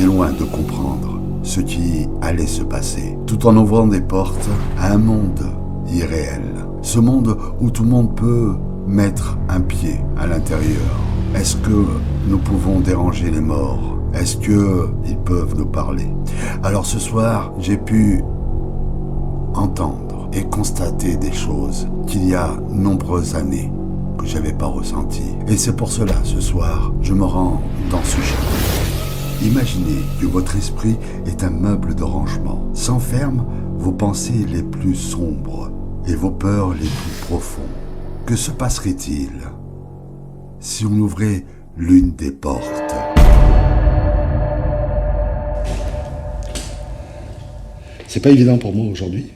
loin de comprendre ce qui allait se passer, tout en ouvrant des portes à un monde irréel. Ce monde où tout le monde peut mettre un pied à l'intérieur. Est-ce que nous pouvons déranger les morts? Est-ce qu'ils peuvent nous parler? Alors ce soir, j'ai pu entendre et constater des choses qu'il y a nombreuses années que j'avais pas ressenties. Et c'est pour cela, ce soir, je me rends dans ce château. Imaginez que votre esprit est un meuble de rangement. S'enferment vos pensées les plus sombres et vos peurs les plus profondes. Que se passerait-il si on ouvrait l'une des portes? C'est pas évident pour moi aujourd'hui.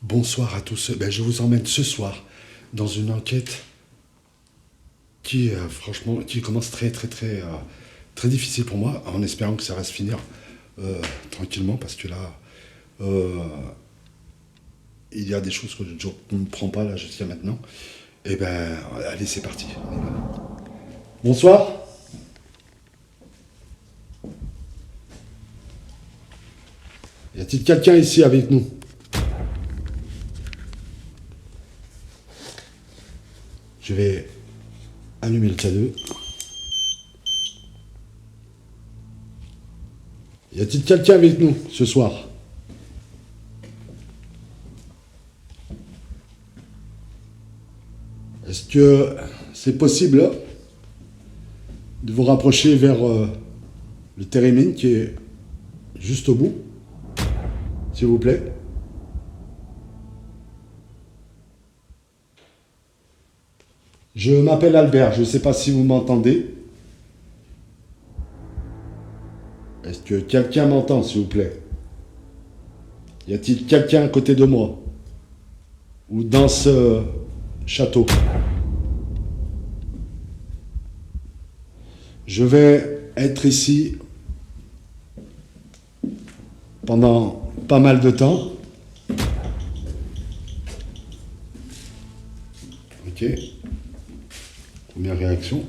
Bonsoir à tous. Je vous emmène ce soir dans une enquête qui, franchement, qui commence très difficile pour moi, en espérant que ça va se finir tranquillement, parce que là, il y a des choses que je ne comprends pas là jusqu'à maintenant. Et allez, c'est parti. Bonsoir. Y a-t-il quelqu'un ici avec nous? Je vais allumer le K2. Y a-t-il quelqu'un avec nous ce soir? Est-ce que c'est possible de vous rapprocher vers le térémine qui est juste au bout, s'il vous plaît? Je m'appelle Albert, je ne sais pas si vous m'entendez. Est-ce que quelqu'un m'entend, s'il vous plaît? Y a-t-il quelqu'un à côté de moi? Ou dans ce château? Je vais être ici pendant pas mal de temps. Ok. Première réaction.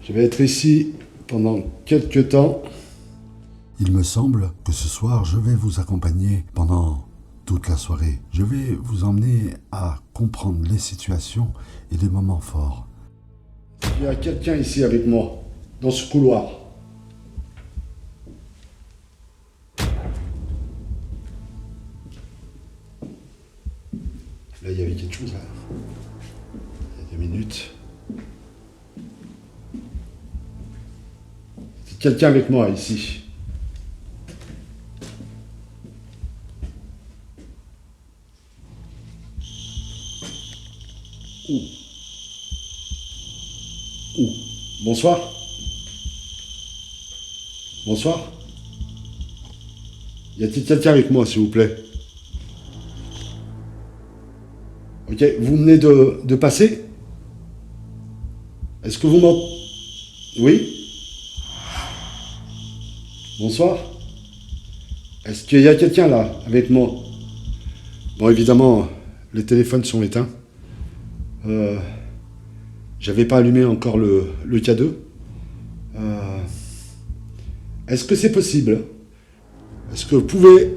Je vais être ici pendant quelques temps. Il me semble que ce soir, je vais vous accompagner pendant toute la soirée. Je vais vous emmener à comprendre les situations et les moments forts. Il y a quelqu'un ici avec moi, dans ce couloir. Là, il y avait quelque chose, là. Il y a 2 minutes. C'est quelqu'un avec moi, ici. Ouh. Ouh. Bonsoir. Bonsoir. Y a-t-il quelqu'un avec moi, s'il vous plaît? Ok, vous venez de passer? Est-ce que vous m'entendez? Oui? Bonsoir. Est-ce qu'il y a quelqu'un là, avec moi? Bon, évidemment, les téléphones sont éteints. J'avais pas allumé encore le K2. Est-ce que c'est possible? Est-ce que vous pouvez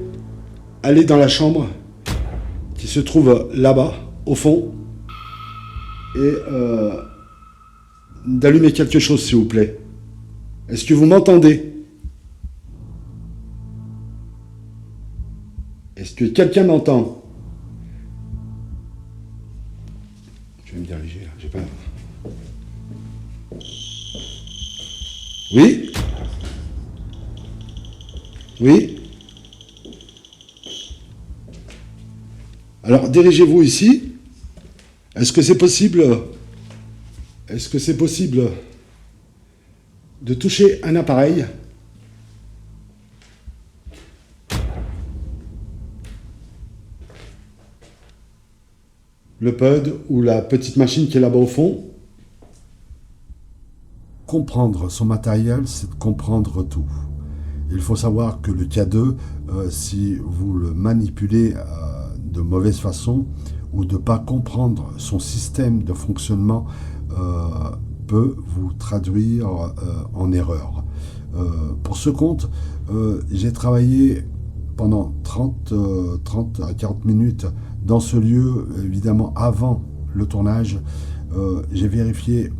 aller dans la chambre qui se trouve là-bas, au fond, et d'allumer quelque chose, s'il vous plaît? Est-ce que vous m'entendez? Est-ce que quelqu'un m'entend? Je vais me diriger, là, j'ai pas... Oui? Oui? Alors, dirigez-vous ici. Est-ce que c'est possible? Est-ce que c'est possible de toucher un appareil? Le PUD ou la petite machine qui est là-bas au fond? Comprendre son matériel, c'est de comprendre tout. Il faut savoir que le K2, si vous le manipulez de mauvaise façon ou de ne pas comprendre son système de fonctionnement peut vous traduire en erreur. Pour ce compte, j'ai travaillé pendant 30 à 40 minutes dans ce lieu, évidemment avant le tournage. J'ai vérifié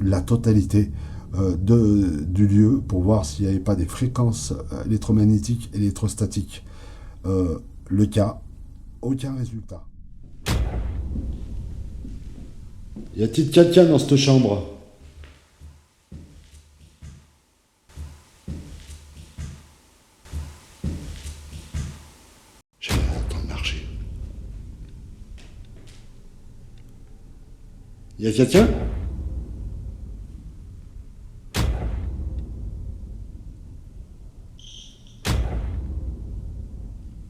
la totalité du lieu pour voir s'il n'y avait pas des fréquences électromagnétiques, électrostatiques. Le cas, aucun résultat. Y a-t-il quelqu'un dans cette chambre? J'ai rien d'entendre marcher. Y a quelqu'un?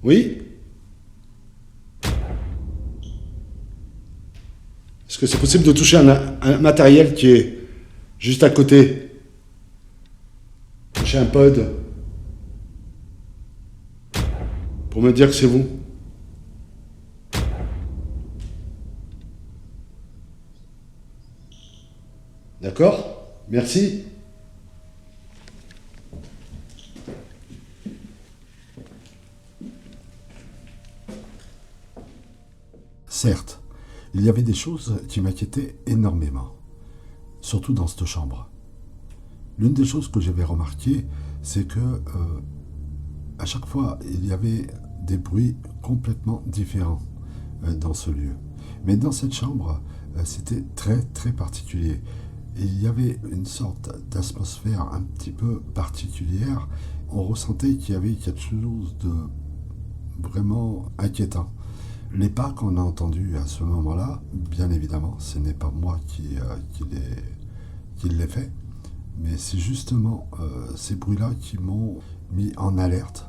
Oui? Est-ce que c'est possible de toucher un matériel qui est juste à côté? Toucher un pod? Pour me dire que c'est vous? D'accord? Merci. Certes, il y avait des choses qui m'inquiétaient énormément, surtout dans cette chambre. L'une des choses que j'avais remarquées, c'est que à chaque fois, il y avait des bruits complètement différents dans ce lieu. Mais dans cette chambre, c'était très très particulier. Il y avait une sorte d'atmosphère un petit peu particulière. On ressentait qu'il y avait quelque chose de vraiment inquiétant. Les pas qu'on a entendus à ce moment-là, bien évidemment, ce n'est pas moi qui l'ai fait, mais c'est justement ces bruits-là qui m'ont mis en alerte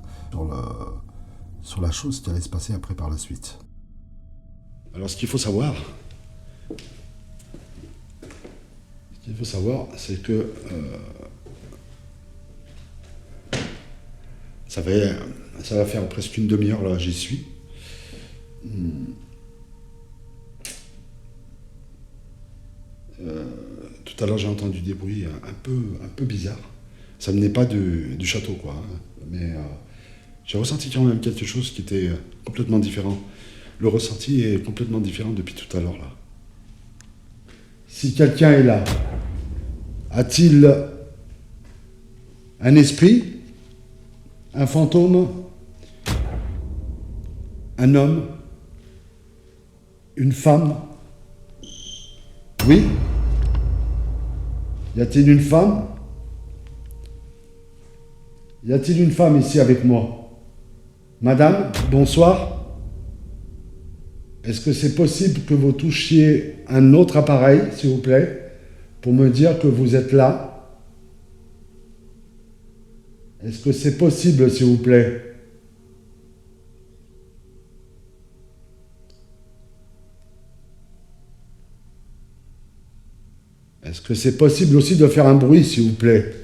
sur la chose qui allait se passer après par la suite. Alors ce qu'il faut savoir, c'est que ça va faire presque une demi-heure là, j'y suis. Tout à l'heure j'ai entendu des bruits un peu bizarres. Ça venait pas du château quoi, hein. Mais j'ai ressenti quand même quelque chose qui était complètement différent. Le ressenti est complètement différent depuis tout à l'heure là. Si quelqu'un est là, a-t-il un esprit, un fantôme, un homme, une femme? Oui? Y a-t-il une femme? Y a-t-il une femme ici avec moi? Madame, bonsoir. Est-ce que c'est possible que vous touchiez un autre appareil, s'il vous plaît, pour me dire que vous êtes là? Est-ce que c'est possible, s'il vous plaît? Est-ce que c'est possible aussi de faire un bruit, s'il vous plaît?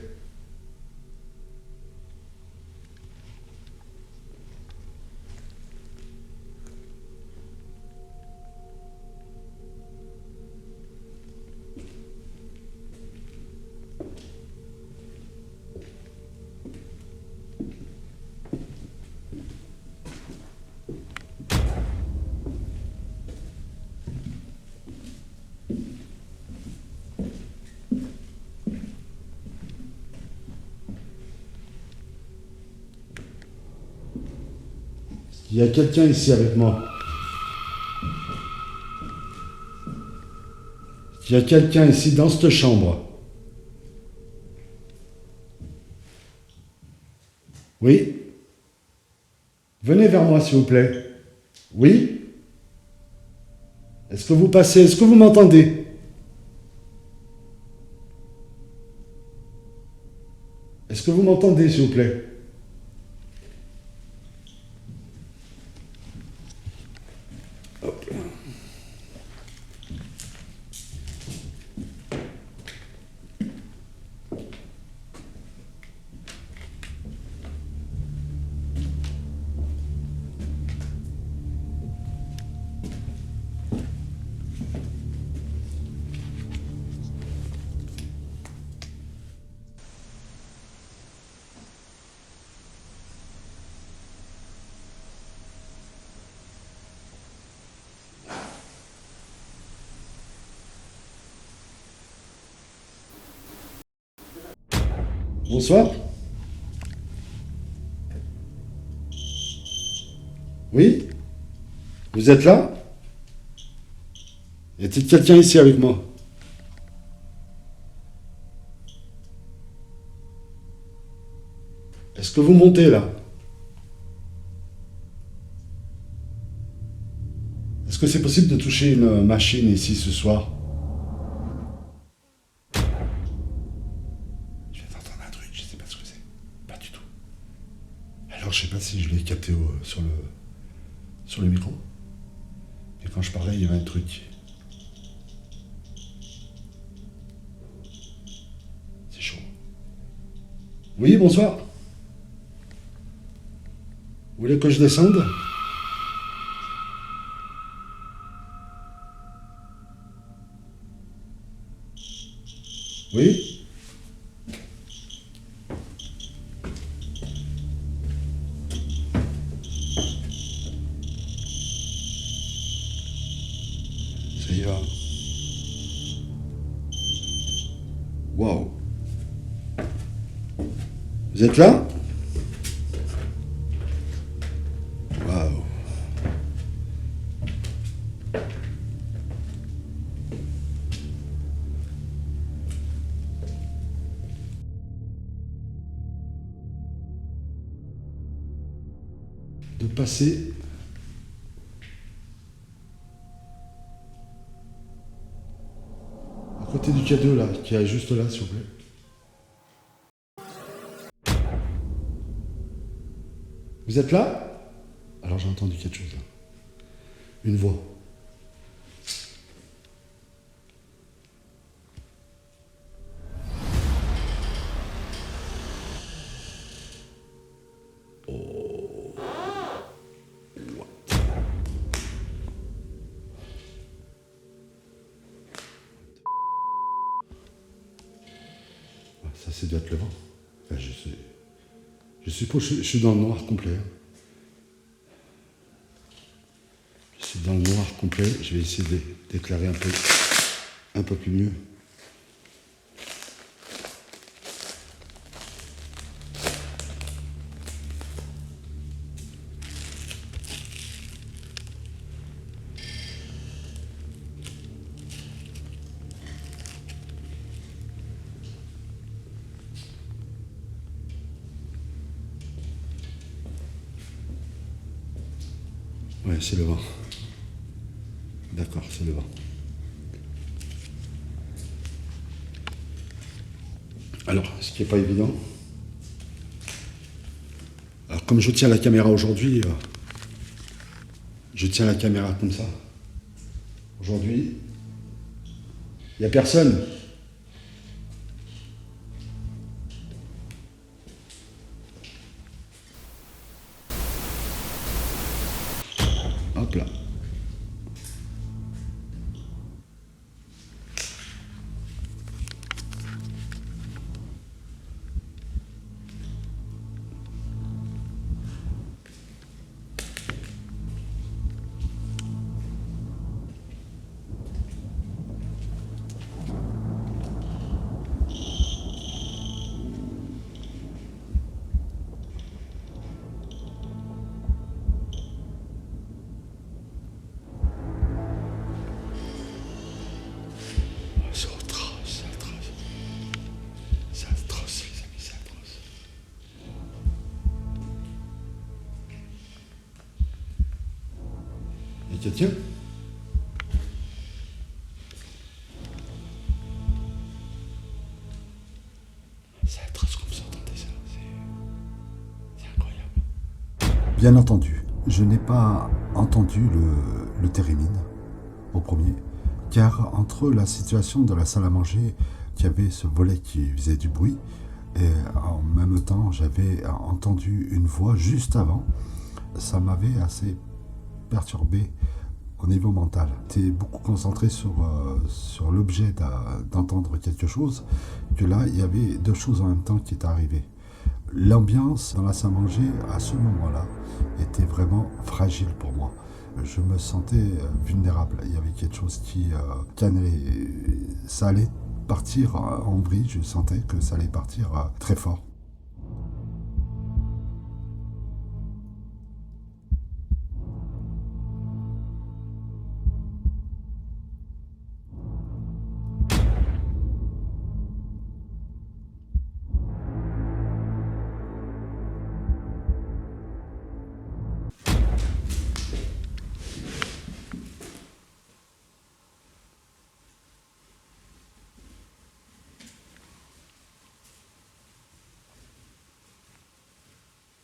Il y a quelqu'un ici avec moi. Il y a quelqu'un ici dans cette chambre. Oui? Venez vers moi, s'il vous plaît. Oui? Est-ce que vous passez? Est-ce que vous m'entendez? Est-ce que vous m'entendez, s'il vous plaît? Hop. Bonsoir. Oui? Vous êtes là? Y a-t-il quelqu'un ici avec moi? Est-ce que vous montez là? Est-ce que c'est possible de toucher une machine ici ce soir? Je viens d'entendre un truc, je sais pas ce que c'est. Pas du tout. Alors je sais pas si je l'ai capté sur le micro. Et quand je parlais, il y avait un truc. C'est chaud. Oui, bonsoir. Vous voulez que je descende? Oui? Ça y va. Waouh. Vous êtes là? Waouh. De passer à côté du cadeau là, qui est juste là, s'il vous plaît. Vous êtes là? Alors j'ai entendu quelque chose là. Une voix. Ça, c'est doit être le vent. Enfin, je suppose que je suis dans le noir complet. Je suis dans le noir complet. Je vais essayer d'éclairer un peu plus mieux. Ouais, c'est le vent. D'accord, c'est le vent. Alors, ce qui n'est pas évident. Alors, comme je tiens la caméra aujourd'hui, je tiens la caméra comme ça. Aujourd'hui, il n'y a personne. Hop là. C'est atroce, c'est atroce. C'est atroce, les amis, c'est atroce. Et quelqu'un? C'est atroce comme ça, entendez ça. C'est incroyable. Bien entendu, je n'ai pas entendu le térémine au premier. Car entre la situation de la salle à manger, qu'il y avait ce volet qui faisait du bruit, et en même temps j'avais entendu une voix juste avant, ça m'avait assez perturbé au niveau mental. J'étais beaucoup concentré sur l'objet d'entendre quelque chose, que là il y avait deux choses en même temps qui étaient arrivées. L'ambiance dans la salle à manger à ce moment-là était vraiment fragile pour moi. Je me sentais vulnérable. Il y avait quelque chose qui allait, ça allait partir en vrille, je sentais que ça allait partir très fort.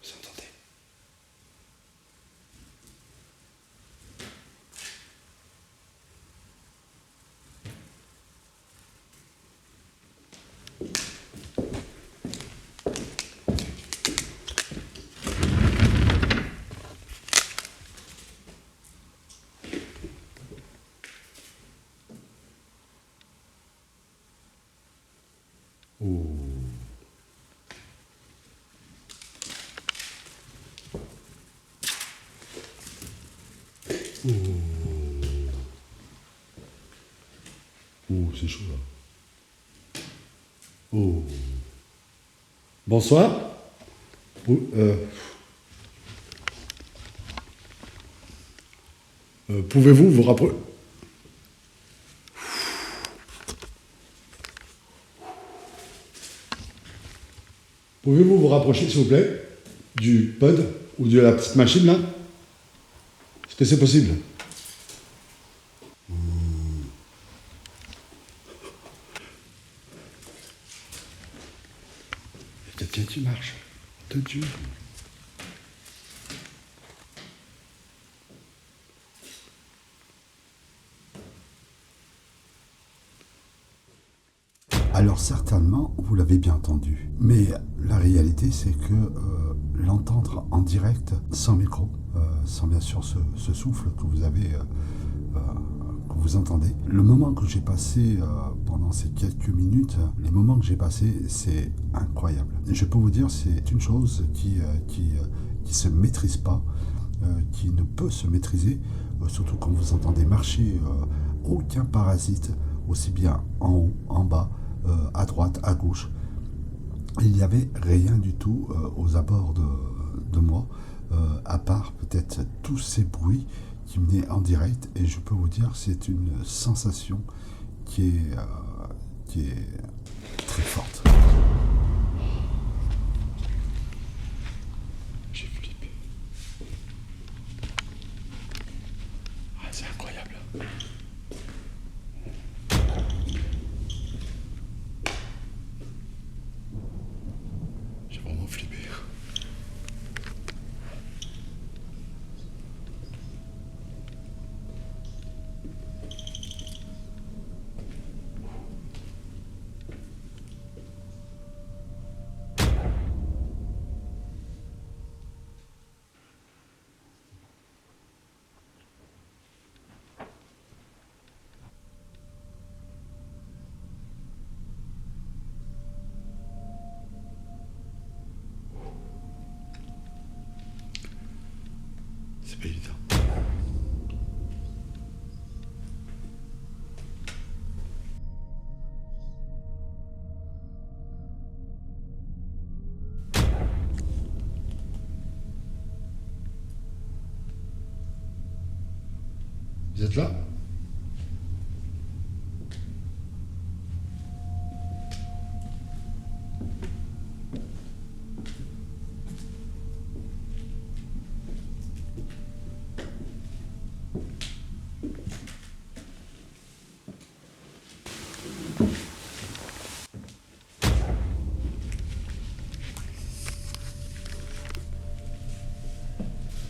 Vous entendez? Oh. Oh, oh c'est chaud là. Oh. Bonsoir. Oh, pouvez-vous vous rapprocher? Pouvez-vous vous rapprocher, s'il vous plaît, du pod ou de la petite machine là? Est-ce que c'est possible? Il y a quelqu'un qui marche. De Dieu. Alors certainement, vous l'avez bien entendu. Mais la réalité, c'est que l'entendre en direct, sans micro, sans bien sûr ce souffle que vous avez, que vous entendez, le moment que j'ai passé pendant ces quelques minutes, les moments que j'ai passés, c'est incroyable. Et je peux vous dire, c'est une chose qui se maîtrise pas, qui ne peut se maîtriser, surtout quand vous entendez marcher aucun parasite, aussi bien en haut, en bas, à droite, à gauche. Il n'y avait rien du tout aux abords de moi, à part peut-être tous ces bruits qui venaient en direct. Et je peux vous dire, c'est une sensation qui est très forte. J'ai flippé. Ah, c'est incroyable. J'ai vraiment flippé. C'est pas évident. Vous êtes là?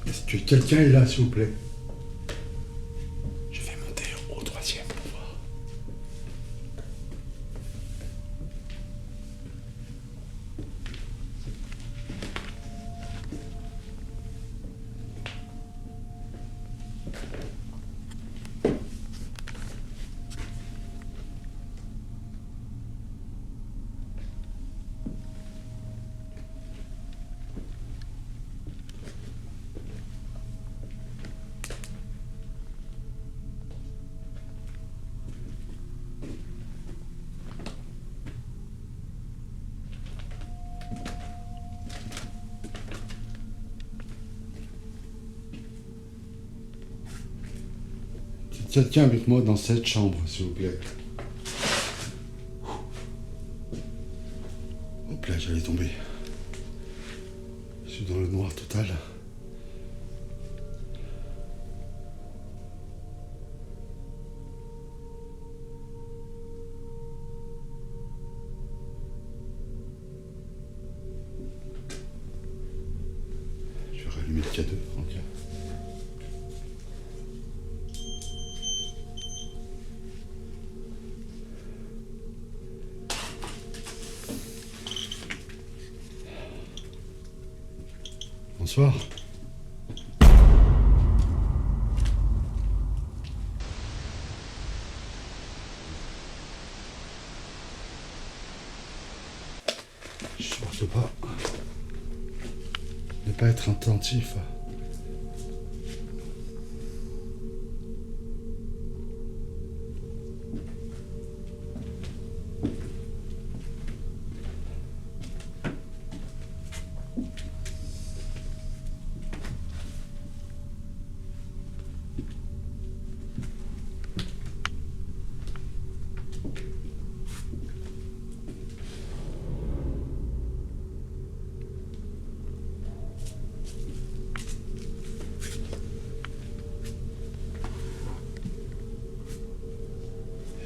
Est-ce que quelqu'un est là, s'il vous plaît? Je vais monter au 3e pour voir. quelqu'un avec moi dans cette chambre, s'il vous plaît. Hop là, j'allais tomber. Je suis dans le noir total. Je vais rallumer le K2, ok. Bonsoir. Je supporte pas ne pas être attentif.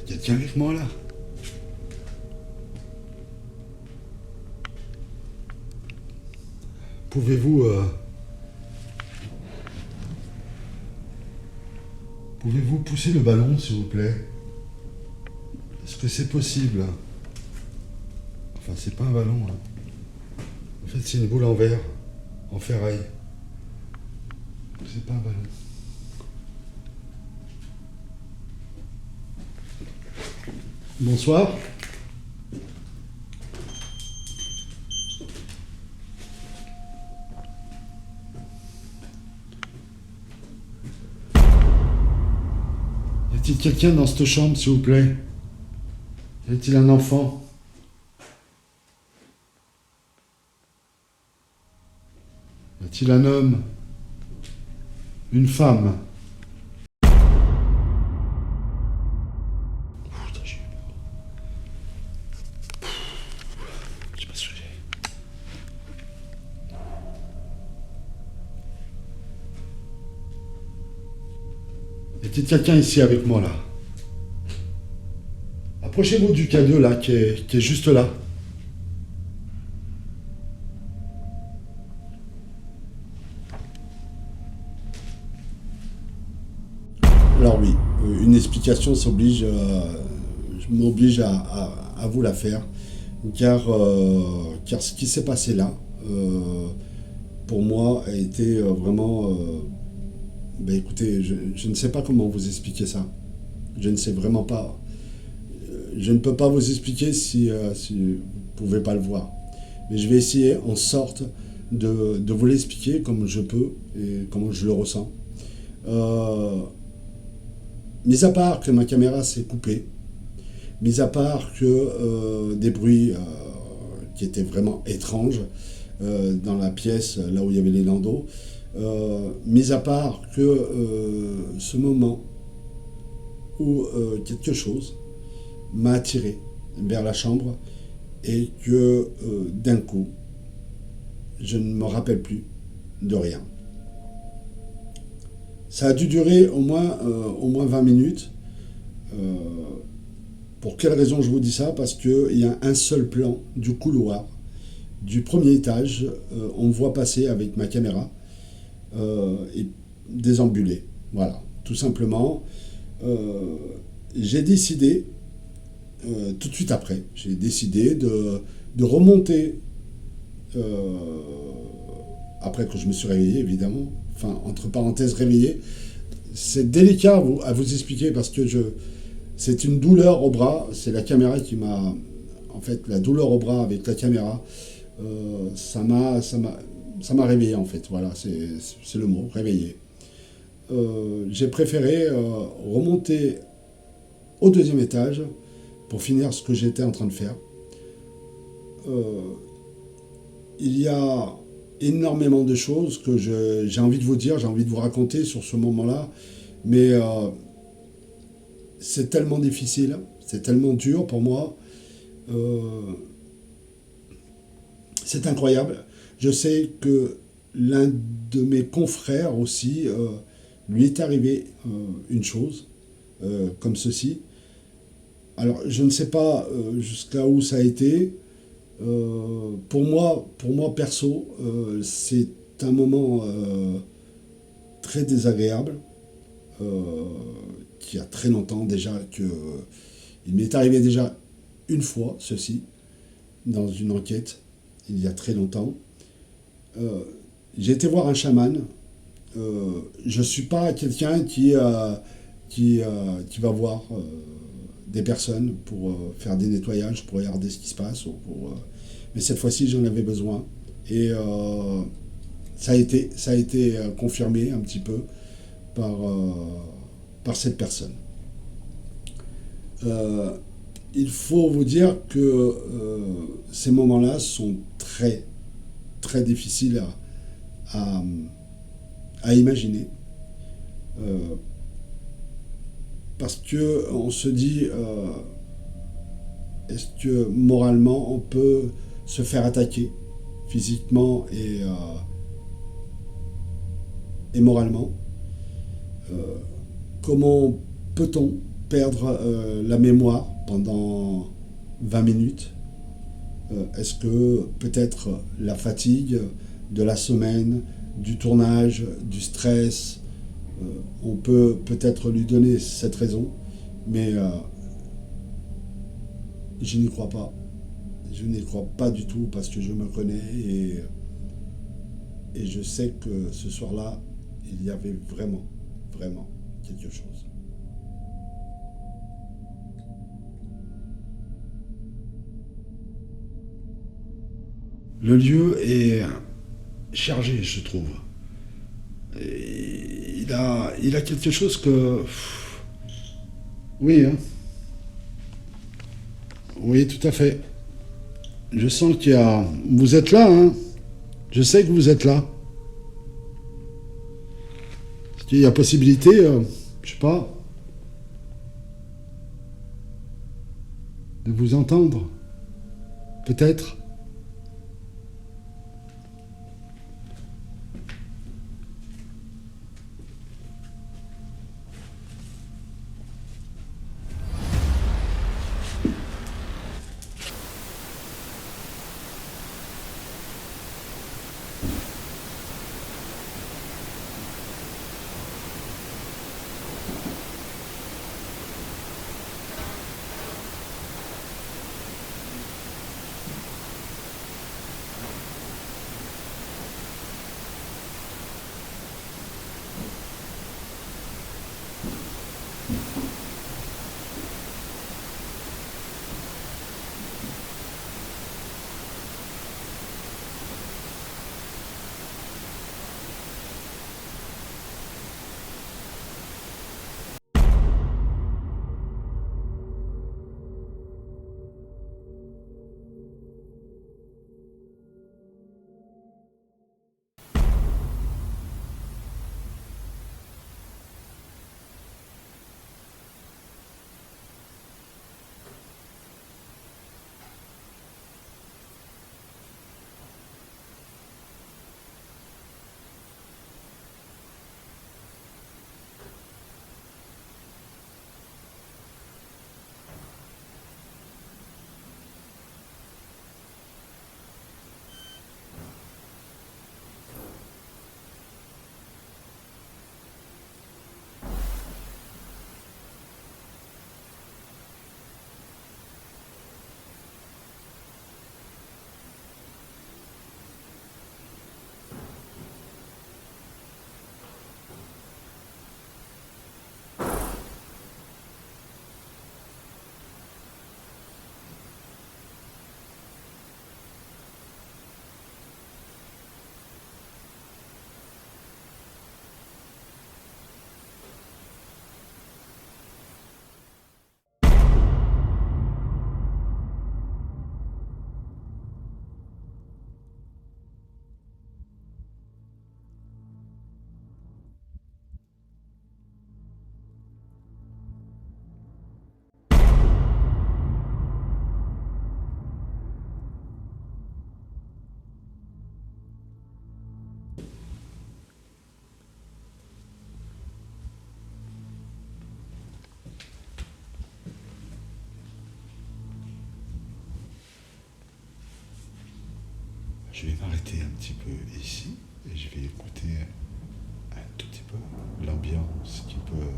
Quelqu'un avec moi là? Pouvez-vous pouvez-vous pousser le ballon, s'il vous plaît? Est-ce que c'est possible? Enfin, c'est pas un ballon, hein. En fait, c'est une boule en verre, en ferraille. C'est pas un ballon. Bonsoir. Y a-t-il quelqu'un dans cette chambre, s'il vous plaît? Y a-t-il un enfant? Y a-t-il un homme? Une femme? Putain, j'ai eu peur. J'ai pas suivi. Y a-t-il quelqu'un ici avec moi là? Approchez-vous du K2 là, qui est juste là. Alors oui, une explication je m'oblige à vous la faire, car ce qui s'est passé là, pour moi, a été vraiment... ben écoutez, je ne sais pas comment vous expliquer ça. Je ne sais vraiment pas. Je ne peux pas vous expliquer si vous ne pouvez pas le voir. Mais je vais essayer en sorte de vous l'expliquer comme je peux et comme je le ressens. Mis à part que ma caméra s'est coupée, mis à part que des bruits qui étaient vraiment étranges dans la pièce là où il y avait les landaux, mis à part que ce moment où quelque chose m'a attiré vers la chambre et que d'un coup, je ne me rappelle plus de rien. Ça a dû durer au moins 20 minutes. Pour quelle raison je vous dis ça? Parce qu'il y a un seul plan du couloir du premier étage. On me voit passer avec ma caméra et déambuler. Voilà, tout simplement. J'ai décidé, tout de suite après, j'ai décidé de remonter, après que je me suis réveillé, évidemment, enfin, entre parenthèses, réveillé. C'est délicat à vous expliquer parce que c'est une douleur au bras, c'est la caméra qui m'a... En fait, la douleur au bras avec la caméra, ça m'a réveillé, en fait. Voilà, c'est le mot, réveillé. J'ai préféré remonter au deuxième étage pour finir ce que j'étais en train de faire. Il y a énormément de choses que j'ai envie de vous dire, j'ai envie de vous raconter sur ce moment-là, mais c'est tellement difficile, c'est tellement dur pour moi. Euh, c'est incroyable. Je sais que l'un de mes confrères aussi, lui est arrivé une chose comme ceci. Alors, je ne sais pas jusqu'à où ça a été. Pour moi perso, c'est un moment très désagréable, euh, qui a très longtemps déjà que il m'est arrivé déjà une fois ceci dans une enquête il y a très longtemps. Euh, j'ai été voir un chaman. Je ne suis pas quelqu'un qui va voir des personnes pour faire des nettoyages, pour regarder ce qui se passe. Mais cette fois-ci, j'en avais besoin. Et ça a été confirmé un petit peu par, par cette personne. Euh, il faut vous dire que ces moments-là sont très, très difficiles à, à imaginer. Euh, Parce que on se dit, est-ce que moralement on peut se faire attaquer physiquement et moralement? Euh, Comment peut-on perdre la mémoire pendant 20 minutes? Est-ce que peut-être la fatigue de la semaine, du tournage, du stress, on peut peut-être lui donner cette raison, mais je n'y crois pas. Je n'y crois pas du tout parce que je me connais et je sais que ce soir-là, il y avait vraiment, vraiment quelque chose. Le lieu est chargé, je trouve. Et il a quelque chose que... Oui, hein. Oui, tout à fait. Je sens qu'il y a... Vous êtes là, hein. Je sais que vous êtes là. Est-ce qu'il y a possibilité, je sais pas, de vous entendre? Peut-être. Je vais m'arrêter un petit peu ici et je vais écouter un tout petit peu l'ambiance qui peut.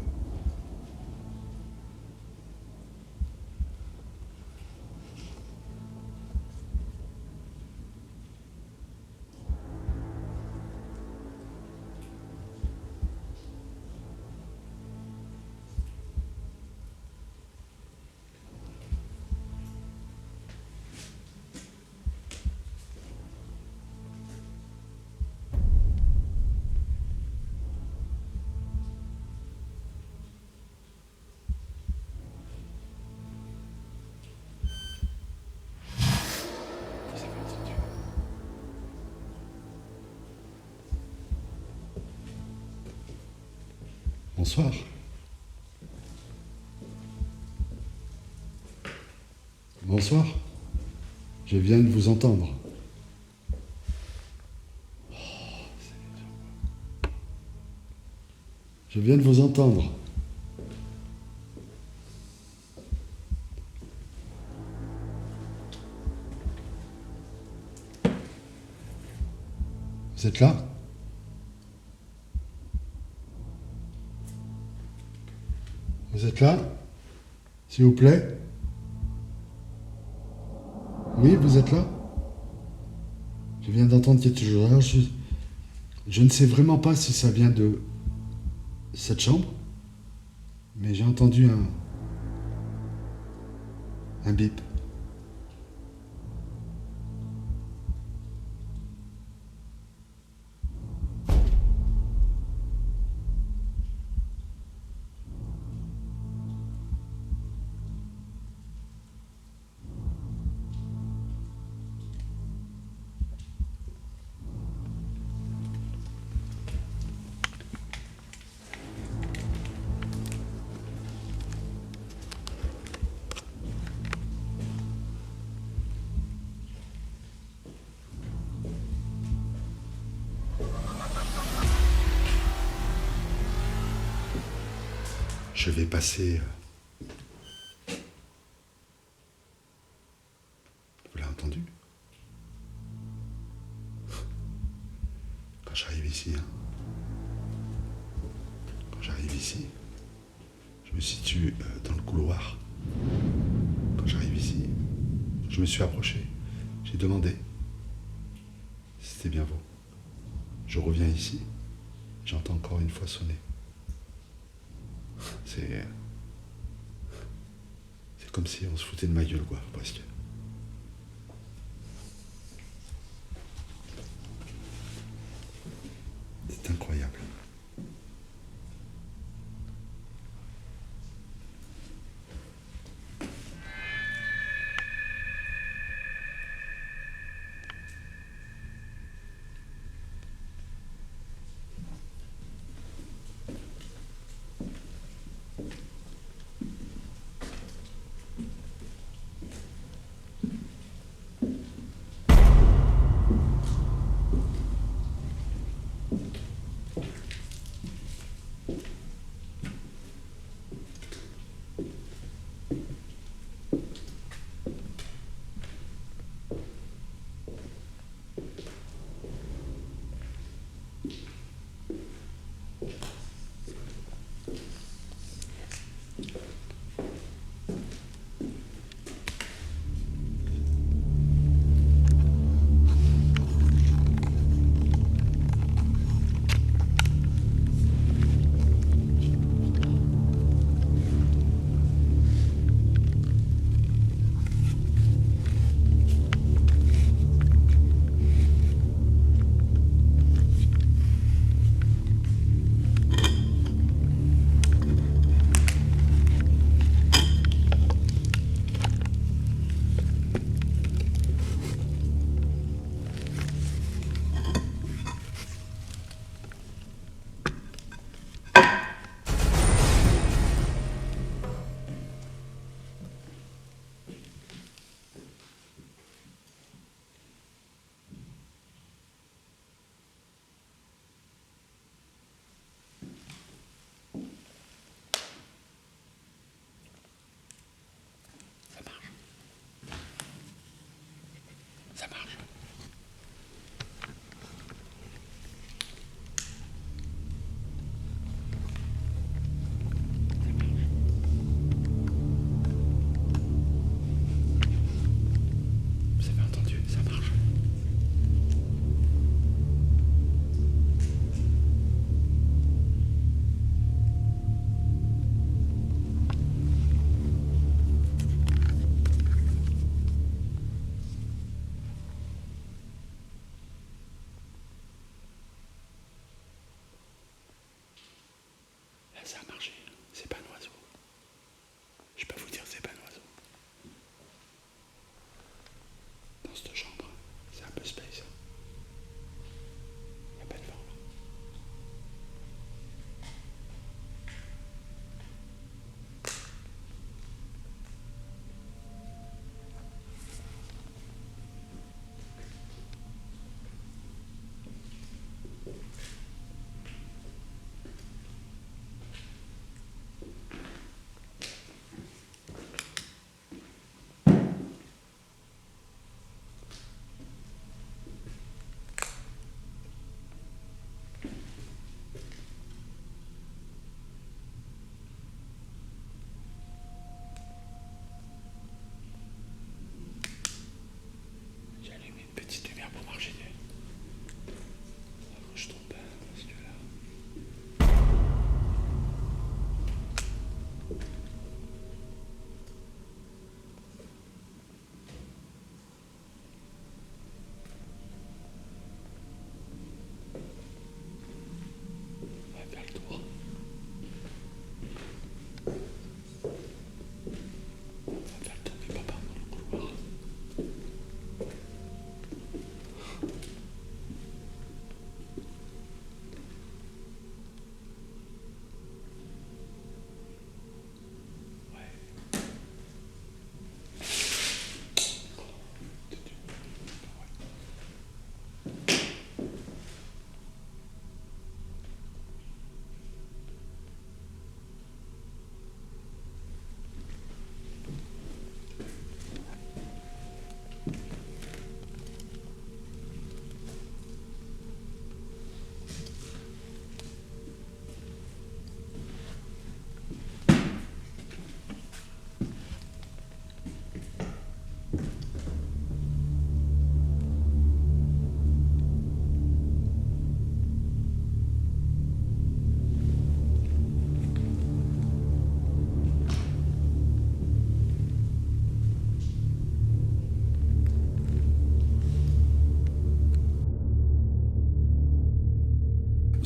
Vous avez entendu. Bonsoir. Bonsoir. Je viens de vous entendre. Je viens de vous entendre. Vous êtes là? Vous êtes là? S'il vous plaît? Oui, vous êtes là? Je viens d'entendre qu'il y a toujours là. Je ne sais vraiment pas si ça vient de cette chambre, mais j'ai entendu un bip. Je vais passer. Vous l'avez entendu? Quand j'arrive ici, quand j'arrive ici, je me situe dans le couloir. Quand j'arrive ici, je me suis approché. J'ai demandé si c'était bien vous. Je reviens ici, j'entends encore une fois sonner. C'est comme si on se foutait de ma gueule, quoi, presque. C'est incroyable.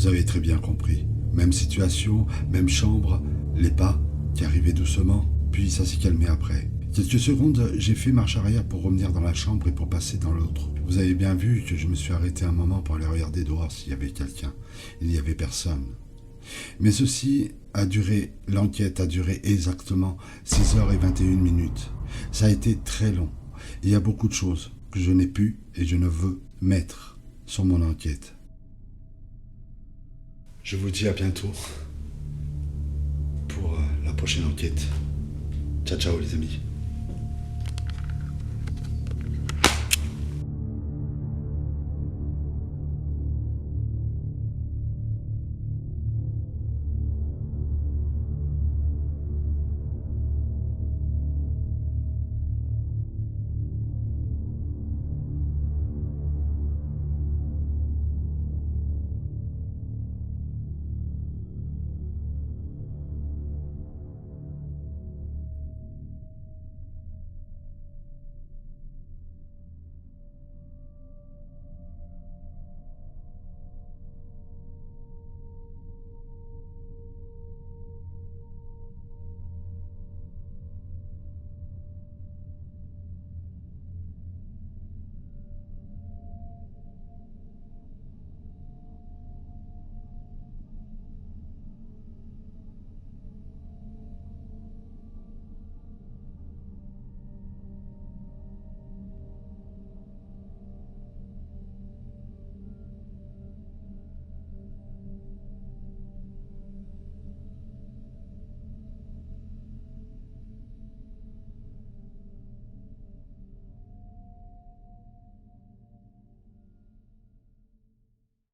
Vous avez très bien compris. Même situation, même chambre, les pas qui arrivaient doucement, puis ça s'est calmé après. Quelques secondes, j'ai fait marche arrière pour revenir dans la chambre et pour passer dans l'autre. Vous avez bien vu que je me suis arrêté un moment pour aller regarder dehors s'il y avait quelqu'un. Il n'y avait personne. Mais ceci a duré, l'enquête a duré exactement 6h21. Ça a été très long. Il y a beaucoup de choses que je n'ai pu et je ne veux mettre sur mon enquête. Je vous dis à bientôt pour la prochaine enquête. Ciao, ciao les amis.